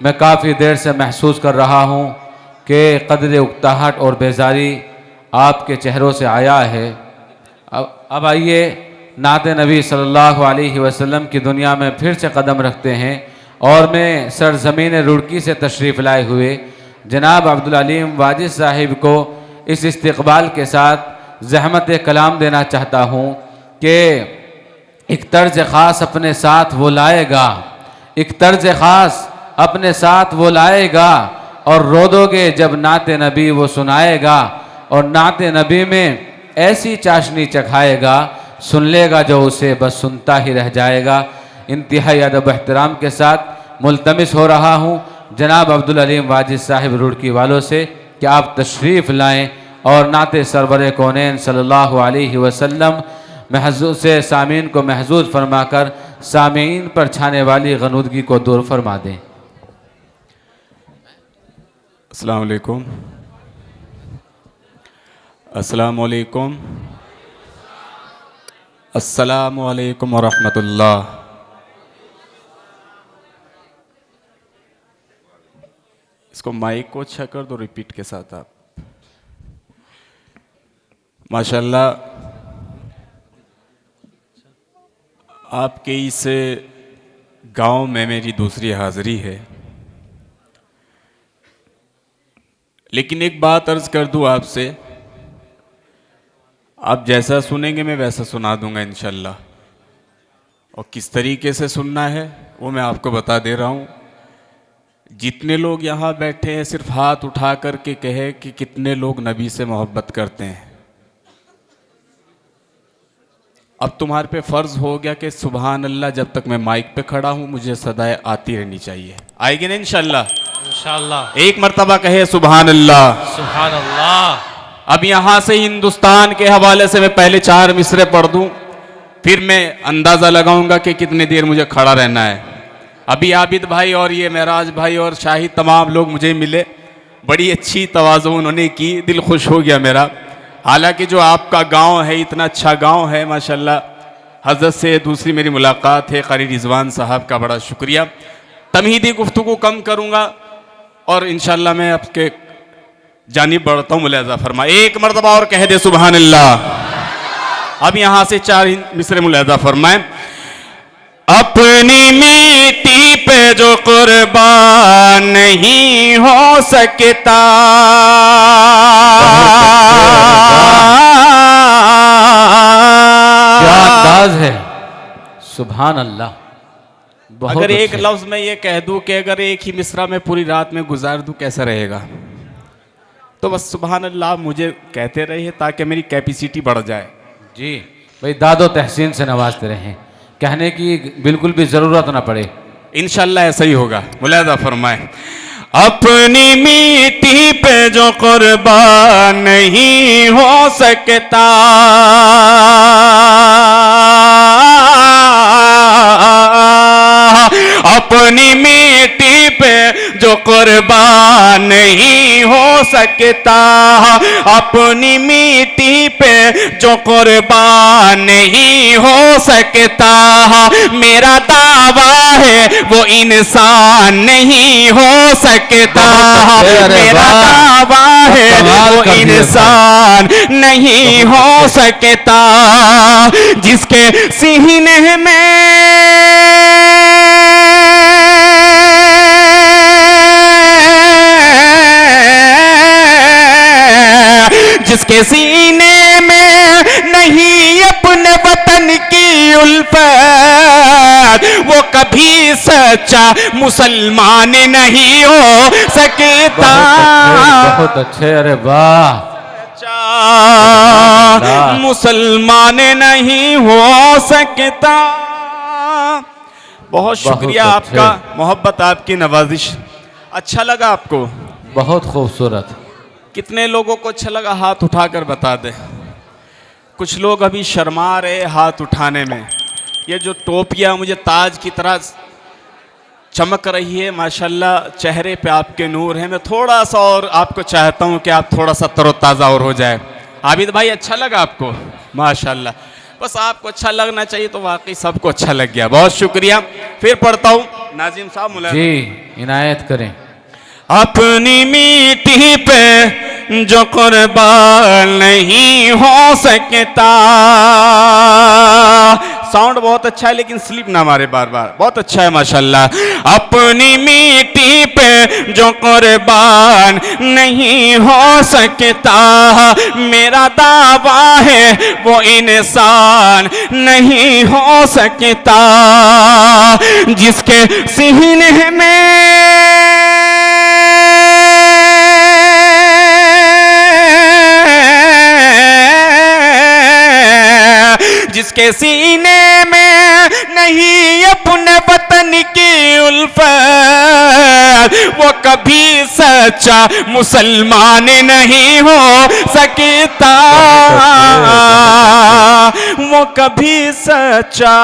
मैं काफ़ी देर से महसूस कर रहा हूँ कि कदर उकताहट और बेजारी आपके चेहरों से आया है। अब आइए नात नबी सल्लल्लाहु अलैहि वसल्लम की दुनिया में फिर से कदम रखते हैं और मैं सरज़मीन रुड़की से तशरीफ़ लाए हुए जनाब अब्दुल अलीम वाजिद साहिब को इस इस्तकबाल के साथ ज़हमत कलाम देना चाहता हूँ कि एक तर्ज ख़ास अपने साथ वो लाएगा, एक तर्ज ख़ास अपने साथ वो लाएगा और रो दोगे जब नाते नबी वो सुनाएगा और नाते नबी में ऐसी चाशनी चखाएगा, सुन लेगा जो उसे बस सुनता ही रह जाएगा। इंतहाई अदब एहतराम के साथ मुल्तमिस हो रहा हूँ जनाब अब्दुल अलीम वाजिद साहिब रुड़की वालों से कि आप तशरीफ़ लाएँ और नाते सरवर कौनैन सल्लल्लाहु अलैहि वसल्लम महजूज से सामीन को महजूज फरमाकर सामीन पर छाने वाली गनूदगी को दूर फरमा दें। अस्सलाम वालेकुम, अस्सलाम वालेकुम, अस्सलाम वालेकुम व रहमतुल्लाह। इसको माइक को अच्छा कर दो रिपीट के साथ आप। माशाल्लाह, आपके इस गांव में मेरी दूसरी हाज़िरी है, लेकिन एक बात अर्ज़ कर दूं आपसे, आप जैसा सुनेंगे मैं वैसा सुना दूंगा इंशाल्लाह। और किस तरीके से सुनना है वो मैं आपको बता दे रहा हूँ। जितने लोग यहाँ बैठे हैं सिर्फ हाथ उठा कर के कहे कि कितने लोग नबी से मोहब्बत करते हैं। अब तुम्हारे पे फ़र्ज़ हो गया कि सुबहान अल्लाह जब तक मैं माइक पे खड़ा हूँ मुझे सदाएं आती रहनी चाहिए। आएगी ना इंशाल्लाह? इंशाअल्लाह। एक मर्तबा कहे सुबहान अल्लाह। सुभान अल्लाह। अब यहाँ से हिंदुस्तान के हवाले से मैं पहले 4 मिसरे पढ़ दूँ, फिर मैं अंदाज़ा लगाऊंगा कि कितनी देर मुझे खड़ा रहना है। अभी आबिद भाई और ये महराज भाई और शाहिद तमाम लोग मुझे मिले, बड़ी अच्छी तवाज़ो उन्होंने की, दिल खुश हो गया मेरा। हालांकि जो आपका गांव है इतना अच्छा गांव है माशाल्लाह। हज़रत से दूसरी मेरी मुलाकात है क़ारी रिज़वान साहब का बड़ा शुक्रिया। तमहीदी गुफ्तगू कम करूँगा और इंशाल्लाह मैं आपके जानिब बढ़ता हूँ। मुलाज़ा फरमा, एक मरतबा और कह दे सुबहान अल्लाह। अब यहाँ से 4 मिसरे मुलाज़ा फरमाएं। अपनी मिट्टी पे जो कुर्बान नहीं हो सकता, क्या अंदाज है, सुभान अल्लाह। अगर एक लफ्ज में ये कह दूं कि अगर एक ही मिसरा में पूरी रात में गुजार दूं कैसा रहेगा? तो बस सुभान अल्लाह मुझे कहते रहिए ताकि मेरी कैपेसिटी बढ़ जाए। जी भाई, दादो तहसीन से नवाजते रहें, कहने की बिल्कुल भी ज़रूरत ना पड़े। इंशाल्लाह ऐसा ही होगा। मुलाज़ा फरमाए। अपनी मिट्टी पे जो कुर्बान नहीं हो सकता, अपनी मिट्टी पे जो कुर्बान नहीं हो सकता, अपनी मिट्टी पे जो कुर्बान नहीं हो सकता, मेरा दावा है वो इंसान नहीं हो सकता, मेरा दावा है वो इंसान नहीं हो सकता, जिसके सीने में जिसके सीने में नहीं अपने वतन की उल्फत, वो कभी सच्चा मुसलमान नहीं हो सकता। बहुत अच्छे, अरे वाह। सच्चा मुसलमान नहीं हो सकता। बहुत शुक्रिया आपका, मोहब्बत आपकी नवाजिश। अच्छा लगा आपको? बहुत खूबसूरत। कितने लोगों को अच्छा लगा हाथ उठाकर बता दे। कुछ लोग अभी शर्मा रहे हाथ उठाने में। ये जो टोपियाँ मुझे ताज की तरह चमक रही है माशाल्लाह, चेहरे पे आपके नूर है। मैं थोड़ा सा और आपको चाहता हूँ कि आप थोड़ा सा तरोताज़ा और हो जाए। आबिद भाई अच्छा लगा आपको? माशाल्लाह। बस आपको अच्छा लगना चाहिए तो वाकई सबको अच्छा लग गया। बहुत शुक्रिया। फिर पढ़ता हूँ नाजिम साहब मुला जी इनायत करें। अपनी मिट्टी पे जो कुर्बान नहीं हो सकता। साउंड बहुत अच्छा है लेकिन स्लिप ना मारे बार बार। बहुत अच्छा है माशाल्लाह। अपनी मिट्टी पे जो कुर्बान नहीं हो सकता, मेरा दावा है वो इंसान नहीं हो सकता। जिसके सीने में जिसके सीने में नहीं अपने वतन की उल्फत, वो कभी सच्चा मुसलमान नहीं हो सकता। वो कभी सच्चा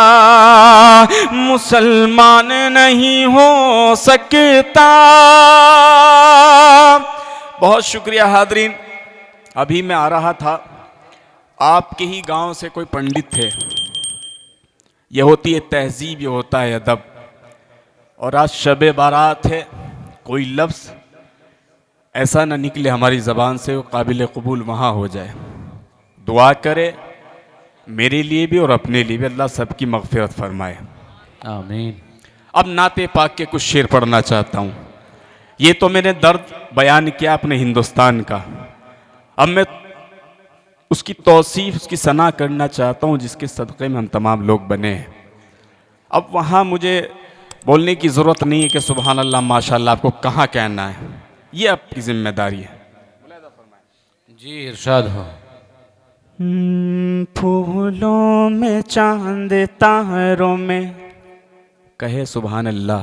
मुसलमान नहीं हो सकता। बहुत शुक्रिया हाज़रीन। अभी मैं आ रहा था, आपके ही गांव से कोई पंडित थे। ये होती है तहजीब, ये होता है अदब। और आज शब बारात है, कोई लफ्ज़ ऐसा ना निकले हमारी ज़बान से वो काबिल कबूल वहाँ हो जाए। दुआ करे मेरे लिए भी और अपने लिए भी, अल्लाह सबकी मग़फ़िरत फरमाए आमीन। अब नाते पाक के कुछ शेर पढ़ना चाहता हूँ। ये तो मैंने दर्द बयान किया अपने हिंदुस्तान का, अब मैं उसकी तौसीफ़, उसकी सना करना चाहता हूँ जिसके सदक़े में हम तमाम लोग बने हैं। अब वहाँ मुझे बोलने की ज़रूरत नहीं है कि सुबहान अल्लाह माशाल्लाह आपको कहाँ कहना है, ये आपकी ज़िम्मेदारी है। जी इरशाद हो। फूलों में चांद तारों में कहे सुबहान अल्लाह।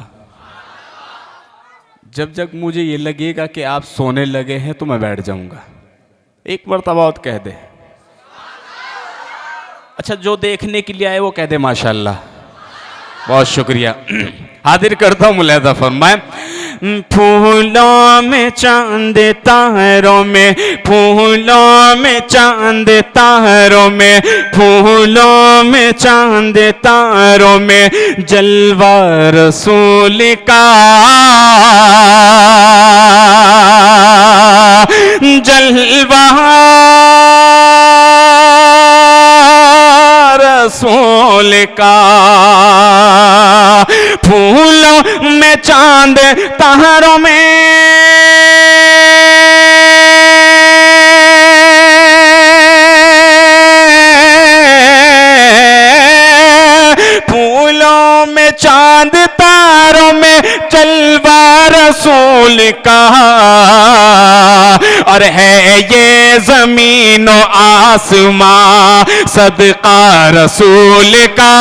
जब जब मुझे ये लगेगा कि आप सोने लगे हैं तो मैं बैठ जाऊंगा। एक मरतबा और कह दे। अच्छा, जो देखने के लिए आए वो कह दे माशाल्लाह। बहुत शुक्रिया। हाजिर करता हूँ मुलाहिज़ा फरमाए। फूलों में चांद तारों में, फूलों में चांद तारों में, फूलों में चांद तारों में जलवा रसूल का, जलवा रसूल का। फूलों में चांद तारों में, फूलों में चांद तारों में जलवा रसूल का। और है ये ज़मीन व आसमां सदका रसूल का,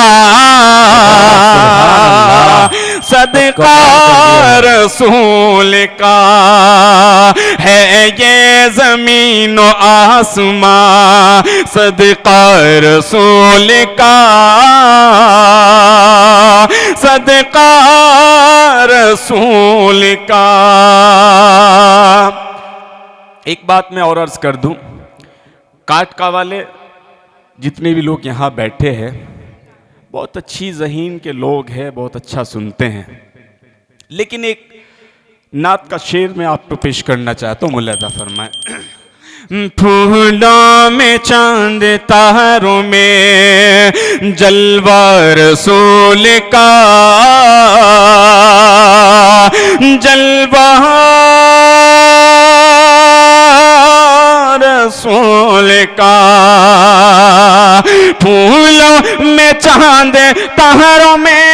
सदका रसूल का। है ये ज़मीन व आसमां सदका रसूल का, सदका रसूल का। एक बात मैं और अर्ज कर दूं, काटका वाले जितने भी लोग यहाँ बैठे हैं बहुत अच्छी ज़हीन के लोग हैं, बहुत अच्छा सुनते हैं, लेकिन एक नात का शेर मैं आपको पेश करना चाहता हूँ। मुलाहिज़ा फरमाए। फूलों में चांद तारों में जलवा रसूल का, जलवा रसूल का। फूलों में चांद तारों में,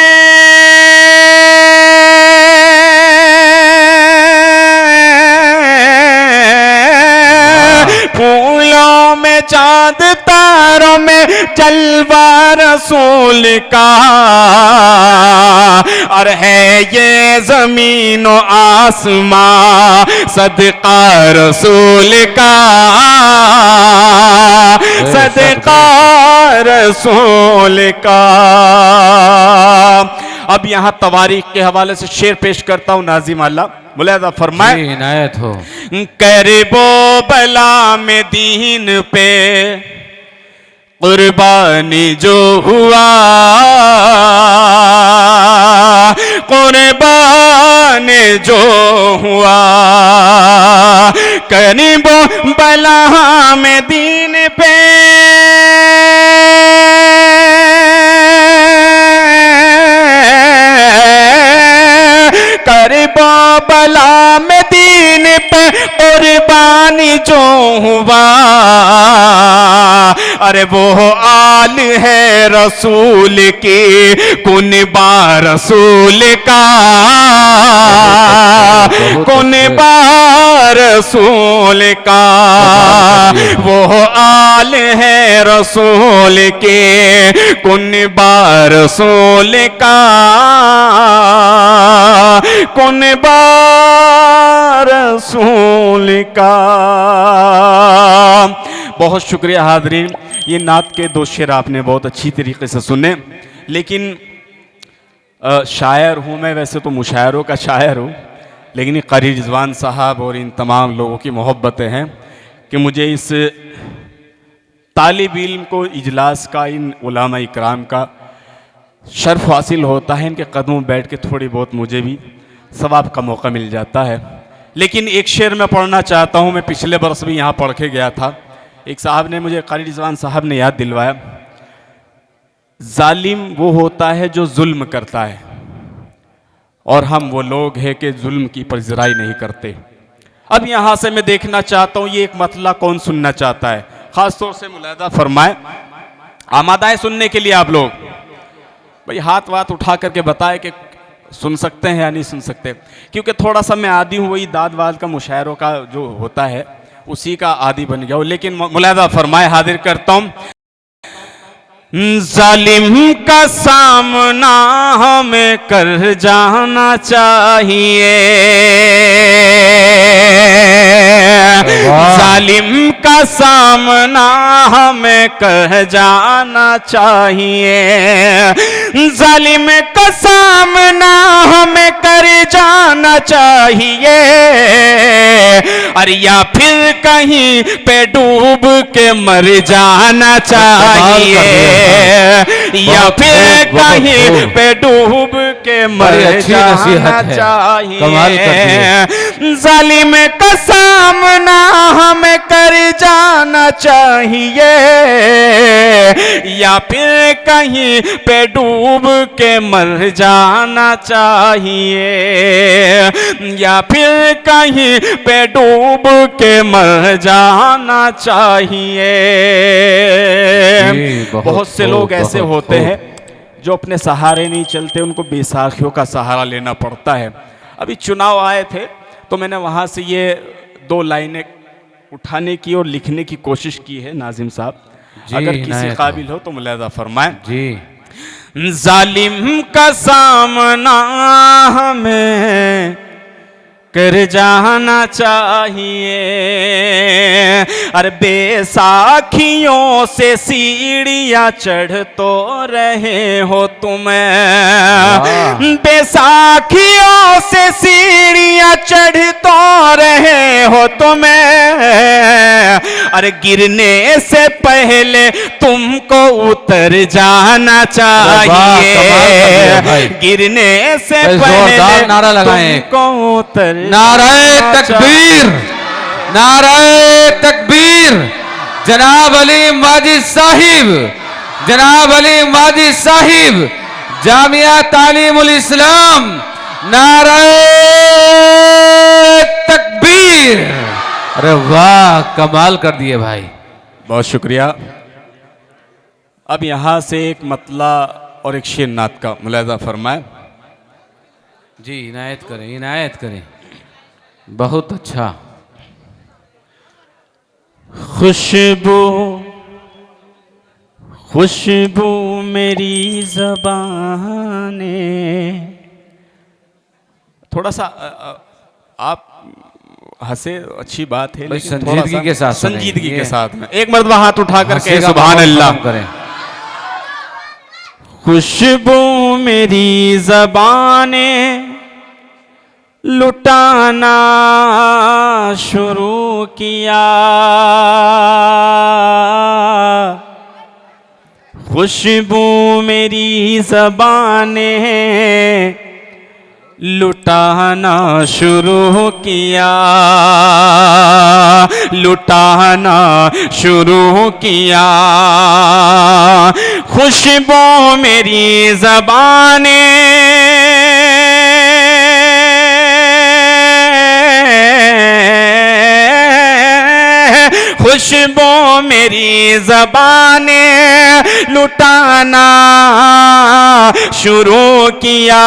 फूलों में चांद तारों में जलवा रसूल का। और है ये ज़मीन व आसमां सदका रसूल का, सदका रसूल का। अब यहाँ तवारीख के हवाले से शेर पेश करता हूँ नाज़िम अल्लाह। मुलाहिज़ा फरमाए। इनायत हो। करबो बला में दीन पे कुर्बानी जो हुआ, कुर्बानी जो हुआ, करीबो बला में दीन पे, करीबो बला में दीन पे कुर्बानी जो हुआ, अरे वो आल है रसूल की, कुनबा रसूल का, कुनबा रसूल का, वो आल है रसूल के, कुनबा रसूल का, कुनबा रसूल का। बहुत शुक्रिया हाज़रीन, ये नात के दो शेर आपने बहुत अच्छी तरीके से सुने। लेकिन शायर हूँ मैं, वैसे तो मुशायरों का शायर हूँ, लेकिन ये कारी रिजवान साहब और इन तमाम लोगों की मोहब्बतें हैं कि मुझे इस तालिब इल्म को इजलास का, इन उलामा इकराम का शर्फ हासिल होता है। इनके कदमों में बैठ के थोड़ी बहुत मुझे भी सवाब का मौका मिल जाता है। लेकिन एक शेर मैं पढ़ना चाहता हूँ, मैं पिछले बरस भी यहाँ पढ़ के गया था। एक साहब ने मुझे, कारी रिजवान साहब ने याद दिलवाया, जालिम वो होता है जो जुल्म करता है, और हम वो लोग हैं कि जुल्म की पजराई नहीं करते। अब यहाँ से मैं देखना चाहता हूँ ये एक मतला कौन सुनना चाहता है, ख़ास तौर से मुलाहिज़ा फरमाए। आमादा है सुनने के लिए आप लोग? भाई हाथ वाथ उठा करके बताए कि सुन सकते हैं या नहीं सुन सकते, क्योंकि थोड़ा सा मैं आदी हूँ वही दाद वाद का, मुशायरों का जो होता है उसी का आदी बन गया हूँ। लेकिन मुलाहिज़ा फरमाए, हाजिर करता हूँ। जालिम का सामना हमें कर जाना चाहिए, जालिम का सामना हमें कर जाना चाहिए, जालिम का सामना हमें कर जाना चाहिए, और या फिर कहीं पे डूब के मर जाना चाहिए, या फिर कहीं पे डूब के मर जाना चाहिए। जालिम का सामना हमें कर जाना चाहिए, या फिर कहीं पे डूब के मर जाना चाहिए, या फिर कहीं पे डूब के मर जाना चाहिए। बहुत से लोग ऐसे होते हैं जो अपने सहारे नहीं चलते, उनको बैसाखियों का सहारा लेना पड़ता है। अभी चुनाव आए थे तो मैंने वहाँ से ये दो लाइनें उठाने की और लिखने की कोशिश की है। नाजिम साहब अगर किसी काबिल हो तो मुलाहिज़ा फरमाएं जी। जालिम का सामना हमें कर जाना चाहिए, अरे बैसाखियों से सीढ़ियाँ चढ़ तो रहे हो तुम्हें, बैसाखियों से सीढ़ियाँ चढ़ तो रहे हो तुम्हें, अरे गिरने से पहले तुमको उतर जाना चाहिए, गिरने से पहले नारा लगाएं, तुमको उतर नारे तकबीर, नारे तकबीर। जनाब अली माजिद साहिब, जनाब अली माजिद साहिब, जामिया तालीमुल इस्लाम, नारे तकबीर। अरे वाह, कमाल कर दिए भाई, बहुत शुक्रिया। अब यहाँ से एक मतला और एक शेर नात का मुलाहिज़ा फरमाए जी। इनायत करें, इनायत करें, बहुत अच्छा। खुशबू खुशबू मेरी ज़बाने, थोड़ा सा आप हंसे, अच्छी बात है, लेकिन संजीदगी के साथ, संजीदगी के साथ में एक मर्तबा हाथ उठा करके सुभान अल्लाह करें। खुशबू मेरी ज़बाने लुटाना शुरू किया, खुशबू मेरी ज़बाने लुटाना शुरू किया, लुटाना शुरू किया। खुशबू मेरी ज़बाने खुशबू मेरी ज़बाने लुटाना शुरू किया।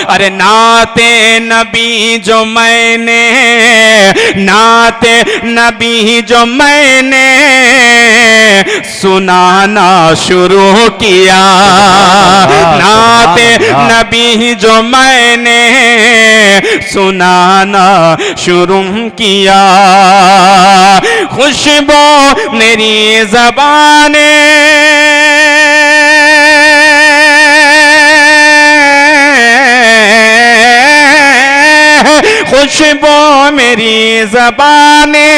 अरे नाते नबी जो मैंने, नाते नबी जो मैंने सुनाना शुरू किया, नाते नबी जो मैंने सुनाना शुरू किया। खुशबू मेरी ज़बाने खुशबू मेरी ज़बाने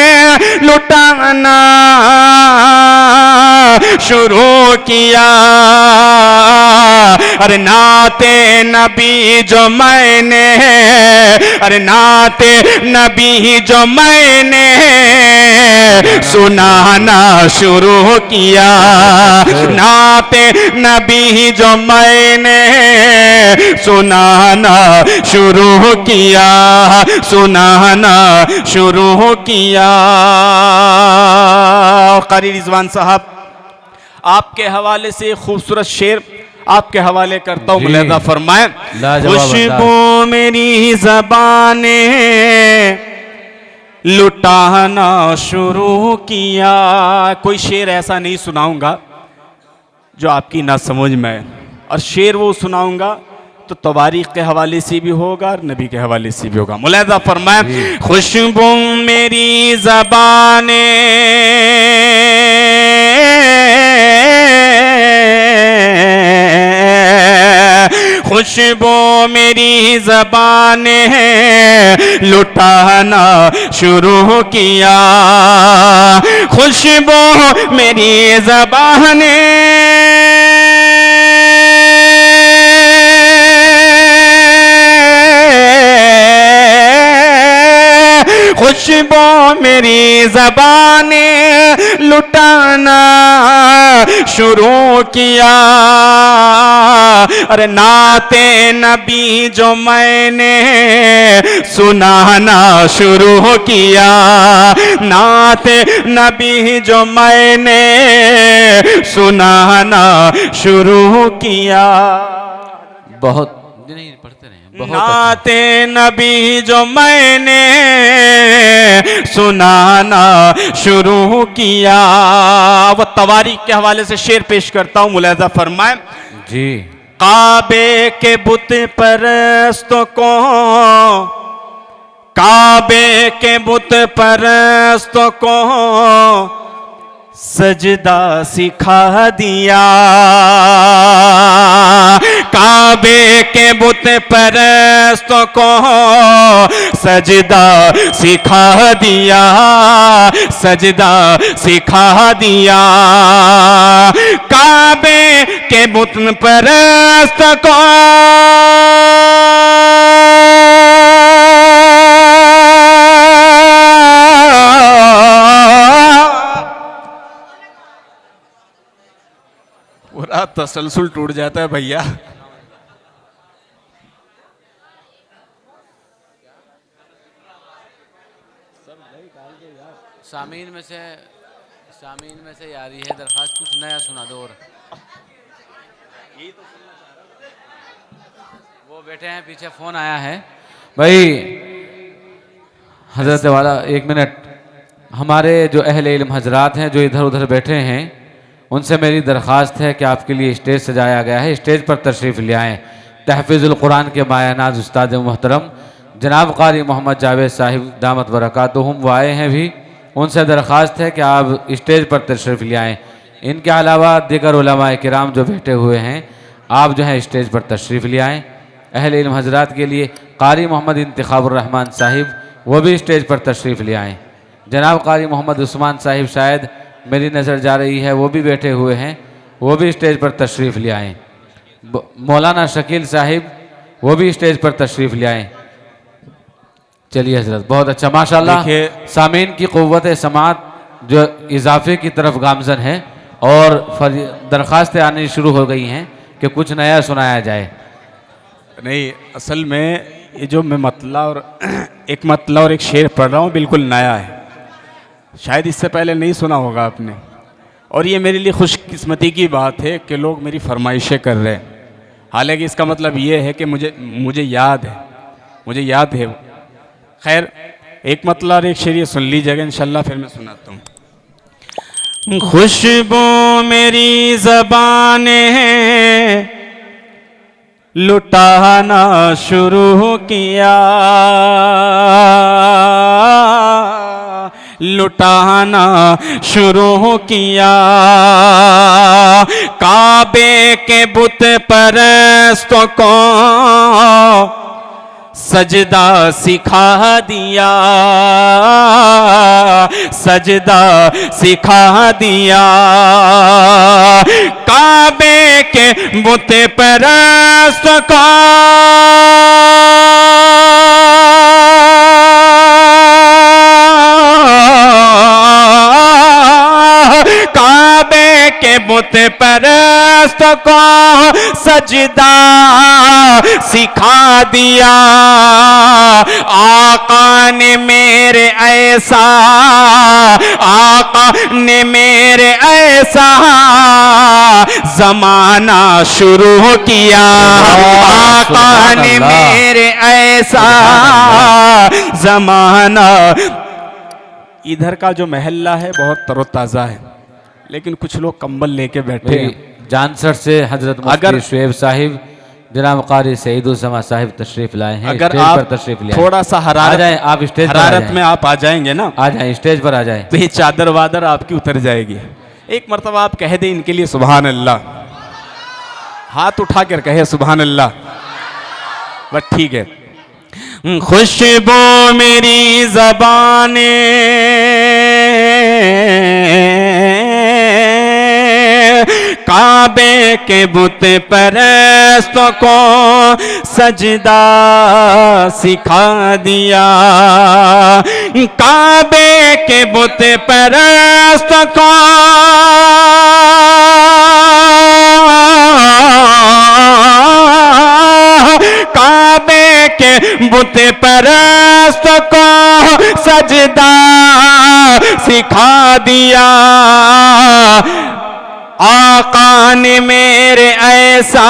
लुटाना शुरू किया। अरे नाते नबी जो मैंने, अरे नाते नबी जो मैंने सुनाना शुरू किया, नाते नबी जो मैंने सुनाना शुरू किया, सुनाना शुरू किया। कारी रिजवान साहब, आपके हवाले से खूबसूरत शेर आपके हवाले करता हूँ, मुलाहिजा फरमाएं। खुशबू मेरी ज़बाने लुटाना शुरू किया। कोई शेर ऐसा नहीं सुनाऊंगा जो आपकी ना समझ में, और शेर वो सुनाऊंगा तो तवारीख के हवाले से भी होगा और नबी के हवाले से भी होगा। मुलाहिजा फरमाएं। खुशबू मेरी ज़बाने खुशबू मेरी ज़बाने लुटाना शुरू किया। खुशबू मेरी ज़बाने खुशबू मेरी ज़बाने लुटाना शुरू किया। अरे नाते नबी जो मैंने सुनाना शुरू किया, नाते नबी जो मैंने सुनाना शुरू किया। बहुत नहीं पढ़ते रहे, बहुत नाते नबी जो मैंने सुनाना शुरू किया। वो तवारीख के हवाले से शेर पेश करता हूँ, मुलाहिजा फरमाएं। जी। काबे के बुत परस्तों को, काबे के बुत परस्तों को सजदा सिखा दिया। काबे के बुत परस्तों को सजदा सिखा दिया, सजदा सिखा दिया। काबे के बुत परस्तों को पूरा तसलसल टूट जाता है भैया। सामीन में से यारी है दरखास्त, कुछ नया सुना दो। और वो बैठे हैं पीछे, फोन आया है भाई। हजरत वाला एक मिनट, हमारे जो अहले इल्म हजरात हैं जो इधर उधर बैठे हैं, उनसे मेरी दरख्वास्त है कि आपके लिए स्टेज सजाया गया है, स्टेज पर तशरीफ़ ले आएँ। तहफ़ीज़ुल कुरान के मायनाज़ उस्ताद मोहतरम जनाब कारी मोहम्मद जावेद साहिब दामत बरकातुहुम वो आए हैं भी, उनसे दरख्वास्त है कि आप स्टेज पर तशरीफ़ ले आएँ। इनके अलावा दीगर उलमाए किराम जो बैठे हुए हैं, आप जो है स्टेज पर तशरीफ़ ले आएँ। अहले इल्म हजरात के लिए कारी मोहम्मद इंतखाबुर रहमान साहिब वो भी स्टेज पर तशरीफ़ ले आएँ। जनाब कारी मोहम्मद उस्मान साहिब शायद मेरी नज़र जा रही है, वो भी बैठे हुए हैं, वो भी स्टेज पर तशरीफ़ ले आएँ। मौलाना शकील साहिब वो भी स्टेज पर तशरीफ़ ले आएँ। चलिए हजरत, बहुत अच्छा, माशाल्लाह। देखिए- सामीन की क़ुव्वत समात जो इजाफे की तरफ गामजन है और दरख्वास्तें आनी शुरू हो गई हैं कि कुछ नया सुनाया जाए। नहीं, असल में ये जो मैं मतला और एक मतला और एक शेर पढ़ रहा हूँ बिल्कुल नया है, शायद इससे पहले नहीं सुना होगा आपने, और ये मेरे लिए खुशकिस्मती की बात है कि लोग मेरी फरमाइशें कर रहे हैं। हालांकि इसका मतलब ये है कि मुझे याद है। खैर, एक मतला और एक शेर ये सुन लीजिएगा इंशाल्लाह, फिर मैं सुनाता हूँ। खुशबू मेरी ज़बाने लुटाना शुरू किया, लुटाना शुरू किया, काबे के बुत परस्तों को सजदा सिखा दिया, सजदा सिखा दिया, काबे के बुत परस्त को काबे के बुत परस्त को सजदा सिखा दिया। आका ने मेरे ऐसा, आका ने मेरे ऐसा जमाना शुरू किया, आका ने मेरे ऐसा जमाना। इधर का जो महल्ला है बहुत तरोताज़ा है, लेकिन कुछ लोग कंबल लेके बैठे हैं। जानसर से हजरत मुफ्ती शुएब साहिब, जनाब कारी सईदुज़्ज़मा साहिब तशरीफ लाए हैं। अगर स्टेज आप पर तशरीफ ले थोड़ा सा आ जाएं, आप स्टेज पर आ हरारत जाएं। में आप आ जाएंगे ना, आ जाएं, स्टेज पर आ जाएं। तो ये चादर वादर आपकी उतर जाएगी। एक मरतबा आप कह दें इनके लिए सुभान अल्लाह, हाथ उठा कर कहे सुभान अल्लाह, बस ठीक है। खुशबू मेरी ज़बाने काबे के बुत परस्तों को सजदा सिखा दिया, काबे के बुत परस्तों को काबे के बुत परस्त को सजदा सिखा दिया। आका ने मेरे ऐसा,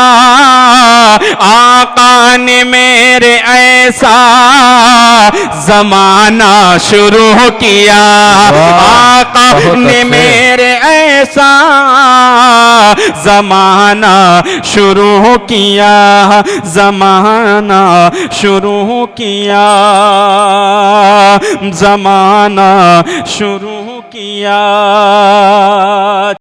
आका ने मेरे ऐसा जमाना शुरू किया, आका ने मेरे ऐसा जमाना शुरू किया, जमाना शुरू किया, जमाना शुरू किया।